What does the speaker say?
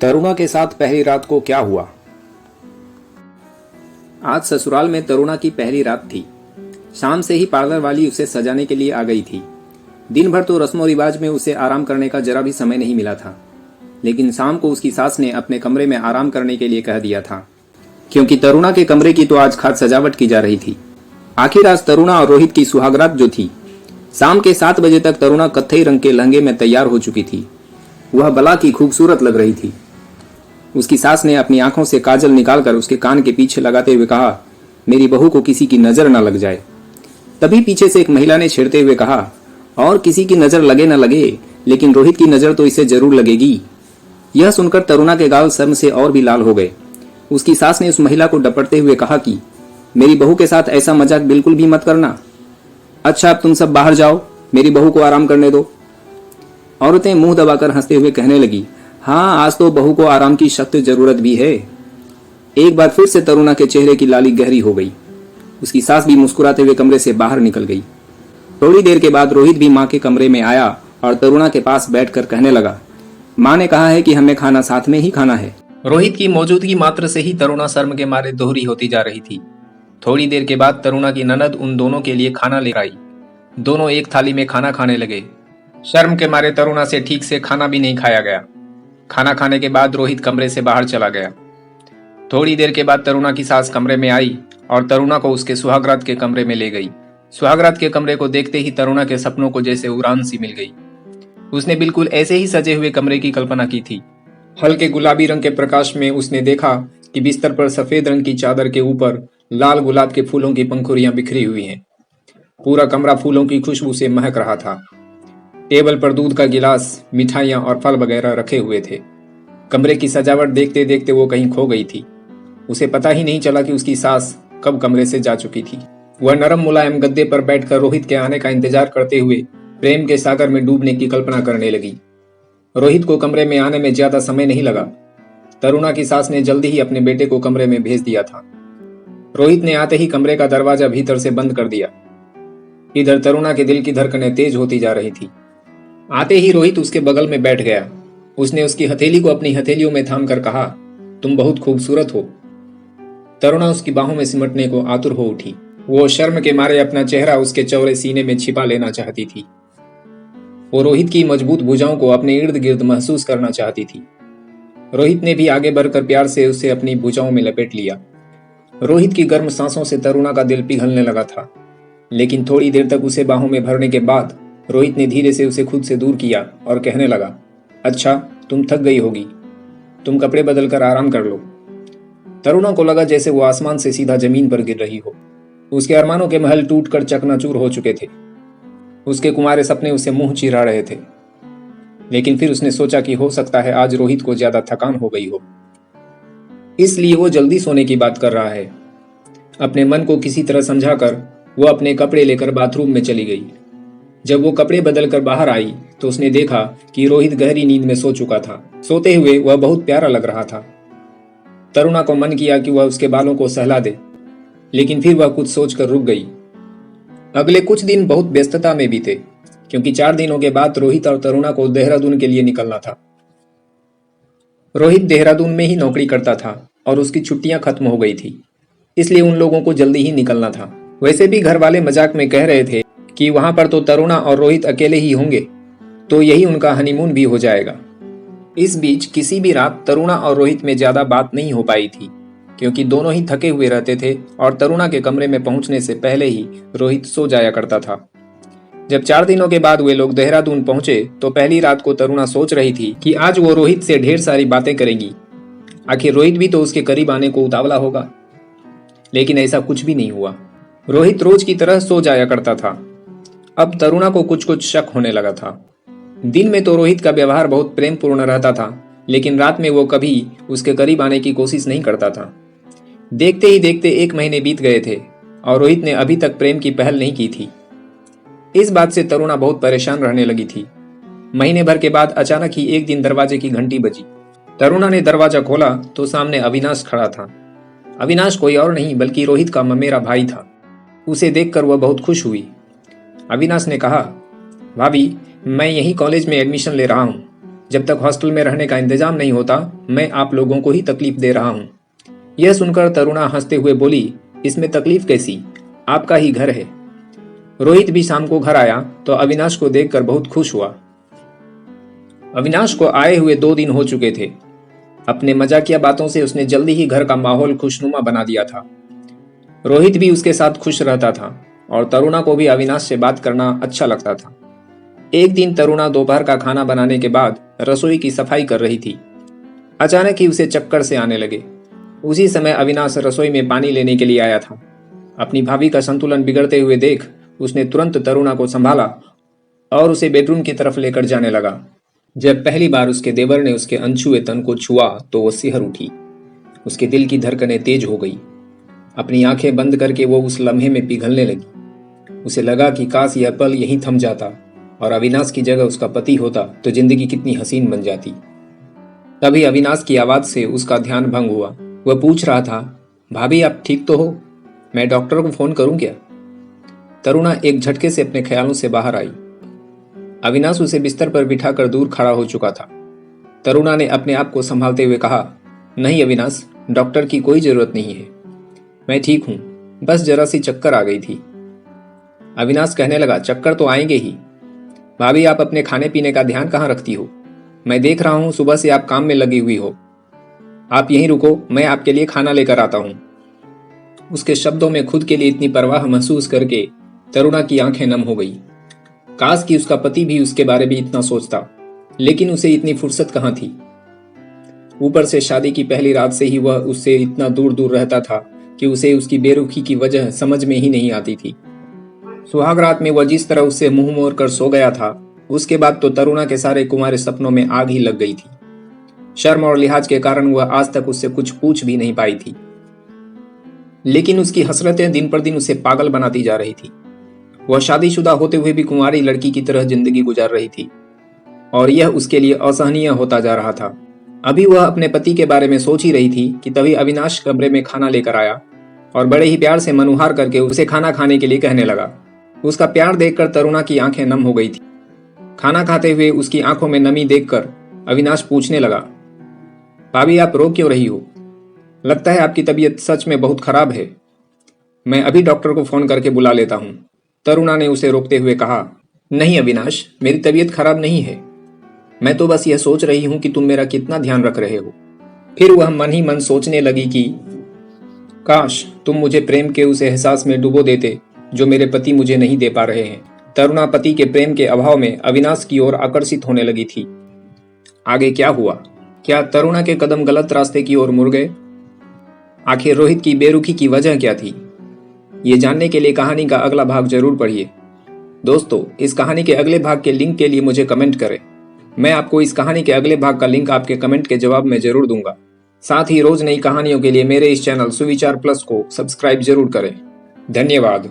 तरुणा के साथ पहली रात को क्या हुआ। आज ससुराल में तरुणा की पहली रात थी। शाम से ही पार्लर वाली उसे सजाने के लिए आ गई थी। दिन भर तो रस्मों रिवाज में उसे आराम करने का जरा भी समय नहीं मिला था, लेकिन शाम को उसकी सास ने अपने कमरे में आराम करने के लिए कह दिया था, क्योंकि तरुणा के कमरे की तो आज खास सजावट की जा रही थी। आखिर आज तरुणा और रोहित की सुहागरात जो थी। शाम के 7 बजे तक तरुणा कत्थई रंग के लहंगे में तैयार हो चुकी थी। वह बला की खूबसूरत लग रही थी। उसकी सास ने अपनी आंखों से काजल निकालकर उसके कान के पीछे लगाते हुए कहा, मेरी बहू को किसी की नजर न लग जाए। तभी पीछे से एक महिला ने छेड़ते हुए कहा, और किसी की नजर लगे न लगे, लेकिन रोहित की नजर तो इसे जरूर लगेगी। यह सुनकर तरुणा के गाल शर्म से और भी लाल हो गए। उसकी सास ने उस महिला को डपटते हुए कहा कि मेरी बहू के साथ ऐसा मजाक बिल्कुल भी मत करना। अच्छा, अब तुम सब बाहर जाओ, मेरी बहू को आराम करने दो। औरतें मुंह दबाकर हंसते हुए कहने लगी, हाँ, आज तो बहू को आराम की सख्त जरूरत भी है। एक बार फिर से तरुणा के चेहरे की लाली गहरी हो गई। उसकी सास भी मुस्कुराते हुए कमरे से बाहर निकल गई। थोड़ी देर के बाद रोहित भी माँ के कमरे में आया और तरुणा के पास बैठकर कहने लगा, माँ ने कहा है कि हमें खाना साथ में ही खाना है। रोहित की मौजूदगी मात्र से ही तरुणा शर्म के मारे दोहरी होती जा रही थी। थोड़ी देर के बाद तरुणा की ननद उन दोनों के लिए खाना ले आई। दोनों एक थाली में खाना खाने लगे। शर्म के मारे तरुणा से ठीक से खाना भी नहीं खाया गया। खाना खाने के बाद रोहित कमरे से बाहर चला गया। थोड़ी देर के बाद तरुणा की सास कमरे में आई और तरुणा को उसके सुहागरात के कमरे में ले गई। सुहागरात के कमरे को देखते ही तरुणा के सपनों को जैसे उड़ान सी मिल गई। उसने बिल्कुल ऐसे ही सजे हुए कमरे की कल्पना की थी। हल्के गुलाबी रंग के प्रकाश में उसने देखा कि बिस्तर पर सफेद रंग की चादर के ऊपर लाल गुलाब के फूलों की पंखुड़ियां बिखरी हुई हैं। पूरा कमरा फूलों की खुशबू से महक रहा था। टेबल पर दूध का गिलास, मिठाइयां और फल वगैरह रखे हुए थे। कमरे की सजावट देखते देखते वो कहीं खो गई थी। उसे पता ही नहीं चला कि उसकी सास कब कमरे से जा चुकी थी। वह नरम मुलायम गद्दे पर बैठकर रोहित के आने का इंतजार करते हुए प्रेम के सागर में डूबने की कल्पना करने लगी। रोहित को कमरे में आने में ज्यादा समय नहीं लगा। तरुणा की सास ने जल्दी ही अपने बेटे को कमरे में भेज दिया था। रोहित ने आते ही कमरे का दरवाजा भीतर से बंद कर दिया। इधर तरुणा के दिल की धड़कनें तेज होती जा रही थी। आते ही रोहित उसके बगल में बैठ गया। उसने उसकी हथेली को अपनी हथेलियों में थाम कर कहा, तुम बहुत खूबसूरत हो। तरुणा उसकी बाहों में सिमटने को आतुर हो उठी। वो शर्म के मारे अपना चेहरा उसके चौड़े सीने में छिपा लेना चाहती थी। वो रोहित की मजबूत भुजाओं को अपने इर्द गिर्द महसूस करना चाहती थी। रोहित ने भी आगे बढ़कर प्यार से उसे अपनी भुजाओं में लपेट लिया। रोहित की गर्म सांसों से तरुणा का दिल पिघलने लगा था, लेकिन थोड़ी देर तक उसे बाहों में भरने के बाद रोहित ने धीरे से उसे खुद से दूर किया और कहने लगा, अच्छा, तुम थक गई होगी, तुम कपड़े बदल कर आराम कर लो। तरुणा को लगा जैसे वो आसमान से सीधा जमीन पर गिर रही हो। उसके अरमानों के महल टूटकर चकनाचूर हो चुके थे। उसके कुंवारे सपने उसे मुंह चिरा रहे थे। लेकिन फिर उसने सोचा कि हो सकता है आज रोहित को ज्यादा थकान हो गई हो, इसलिए वो जल्दी सोने की बात कर रहा है। अपने मन को किसी तरह समझाकर वो अपने कपड़े लेकर बाथरूम में चली गई। जब वो कपड़े बदलकर बाहर आई तो उसने देखा कि रोहित गहरी नींद में सो चुका था। सोते हुए वह बहुत प्यारा लग रहा था। तरुणा को मन किया कि वह उसके बालों को सहला दे, लेकिन फिर वह कुछ सोचकर रुक गई। अगले कुछ दिन बहुत व्यस्तता में बीते, क्योंकि 4 दिनों के बाद रोहित और तरुणा को देहरादून के लिए निकलना था। रोहित देहरादून में ही नौकरी करता था और उसकी छुट्टियां खत्म हो गई थी, इसलिए उन लोगों को जल्दी ही निकलना था। वैसे भी घर वाले मजाक में कह रहे थे कि वहां पर तो तरुणा और रोहित अकेले ही होंगे, तो यही उनका हनीमून भी हो जाएगा। इस बीच किसी भी रात तरुणा और रोहित में ज्यादा बात नहीं हो पाई थी, क्योंकि दोनों ही थके हुए रहते थे और तरुणा के कमरे में पहुंचने से पहले ही रोहित सो जाया करता था। जब 4 दिनों के बाद वे लोग देहरादून पहुंचे तो पहली रात को तरुणा सोच रही थी कि आज वो रोहित से ढेर सारी बातें करेगी। आखिर रोहित भी तो उसके करीब आने को उतावला होगा। लेकिन ऐसा कुछ भी नहीं हुआ। रोहित रोज की तरह सो जाया करता था। अब तरुणा को कुछ कुछ शक होने लगा था। दिन में तो रोहित का व्यवहार बहुत प्रेम पूर्ण रहता था, लेकिन रात में वो कभी उसके करीब आने की कोशिश नहीं करता था। देखते ही देखते 1 महीने बीत गए थे और रोहित ने अभी तक प्रेम की पहल नहीं की थी। इस बात से तरुणा बहुत परेशान रहने लगी थी। महीने भर के बाद अचानक ही एक दिन दरवाजे की घंटी बजी। तरुणा ने दरवाजा खोला तो सामने अविनाश खड़ा था। अविनाश कोई और नहीं बल्कि रोहित का ममेरा भाई था। उसे देखकर वह बहुत खुश हुई। अविनाश ने कहा, भाभी, मैं यही कॉलेज में एडमिशन ले रहा हूँ जब तक हॉस्टल में रहने का इंतजाम नहीं होता मैं आप लोगों को ही तकलीफ दे रहा हूँ। यह सुनकर तरुणा हंसते हुए बोली, इसमें तकलीफ कैसी, आपका ही घर है। रोहित भी शाम को घर आया तो अविनाश को देखकर बहुत खुश हुआ। अविनाश को आए हुए 2 दिन हो चुके थे। अपने मजाकिया बातों से उसने जल्दी ही घर का माहौल खुशनुमा बना दिया था। रोहित भी उसके साथ खुश रहता था और तरुणा को भी अविनाश से बात करना अच्छा लगता था। एक दिन तरुणा दोपहर का खाना बनाने के बाद रसोई की सफाई कर रही थी। अचानक ही उसे चक्कर से आने लगे। उसी समय अविनाश रसोई में पानी लेने के लिए आया था। अपनी भाभी का संतुलन बिगड़ते हुए देख उसने तुरंत तरुणा को संभाला और उसे बेडरूम की तरफ लेकर जाने लगा। जब पहली बार उसके देवर ने उसके अनछुए तन को छुआ तो वो सिहर उठी। उसके दिल की धड़कनें तेज हो गई। अपनी आंखें बंद करके वो उस लम्हे में पिघलने लगी। उसे लगा कि काश यह पल यहीं थम जाता और अविनाश की जगह उसका पति होता तो जिंदगी कितनी हसीन बन जाती। तभी अविनाश की आवाज से उसका ध्यान भंग हुआ। वह पूछ रहा था, भाभी आप ठीक तो हो? मैं डॉक्टर को फोन करूं क्या? तरुणा एक झटके से अपने ख्यालों से बाहर आई। अविनाश उसे बिस्तर पर बिठाकर दूर खड़ा हो चुका था। तरुणा ने अपने आप को संभालते हुए कहा, नहीं अविनाश, डॉक्टर की कोई जरूरत नहीं है, मैं ठीक हूं, बस जरा सी चक्कर आ गई थी। अविनाश कहने लगा, चक्कर तो आएंगे ही। भाभी आप अपने खाने पीने का ध्यान कहाँ रखती हो? मैं देख रहा हूं सुबह से आप काम में लगी हुई हो। आप यहीं रुको, मैं आपके लिए खाना लेकर आता हूं। उसके शब्दों में खुद के लिए इतनी परवाह महसूस करके तरुणा की आंखें नम हो गई। काश कि उसका पति भी उसके बारे में इतना सोचता, लेकिन उसे इतनी फुर्सत कहाँ थी। ऊपर से शादी की पहली रात से ही वह उससे इतना दूर दूर रहता था कि उसे उसकी बेरुखी की वजह समझ में ही नहीं आती थी। सुहाग रात में वह जिस तरह उससे मुंह मोड़ कर सो गया था, उसके बाद तो तरुणा के सारे कुमारे सपनों में आग ही लग गई थी। शर्म और लिहाज के कारण वह आज तक उससे कुछ पूछ भी नहीं पाई थी, लेकिन उसकी हसरतें दिन पर दिन उसे पागल बनाती जा रही थी। वह शादीशुदा होते हुए भी कुंवारी लड़की की तरह जिंदगी गुजार रही थी और यह उसके लिए असहनीय होता जा रहा था। अभी वह अपने पति के बारे में सोच ही रही थी कि तभी अविनाश कमरे में खाना लेकर आया और बड़े ही प्यार से मनुहार करके उसे खाना खाने के लिए कहने लगा। उसका प्यार देखकर तरुणा की आंखें नम हो गई थी। खाना खाते हुए उसकी आंखों में नमी देखकर अविनाश पूछने लगा, भाभी आप रो क्यों रही हो? लगता है आपकी तबीयत सच में बहुत खराब है। मैं अभी डॉक्टर को फोन करके बुला लेता हूँ। तरुणा ने उसे रोकते हुए कहा, नहीं अविनाश, मेरी तबीयत खराब नहीं है। मैं तो बस यह सोच रही हूं कि तुम मेरा कितना ध्यान रख रहे हो। फिर वह मन ही मन सोचने लगी कि काश तुम मुझे प्रेम के उस एहसास में डुबो देते जो मेरे पति मुझे नहीं दे पा रहे हैं। तरुणा पति के प्रेम के अभाव में अविनाश की ओर आकर्षित होने लगी थी। आगे क्या हुआ? क्या तरुणा के कदम गलत रास्ते की ओर मुड़ गए? आखिर रोहित की बेरुखी की वजह क्या थी? ये जानने के लिए कहानी का अगला भाग जरूर पढ़िए। दोस्तों, इस कहानी के अगले भाग के लिंक के लिए मुझे कमेंट करें। मैं आपको इस कहानी के अगले भाग का लिंक आपके कमेंट के जवाब में जरूर दूंगा। साथ ही रोज नई कहानियों के लिए मेरे इस चैनल सुविचार प्लस को सब्सक्राइब जरूर करें। धन्यवाद।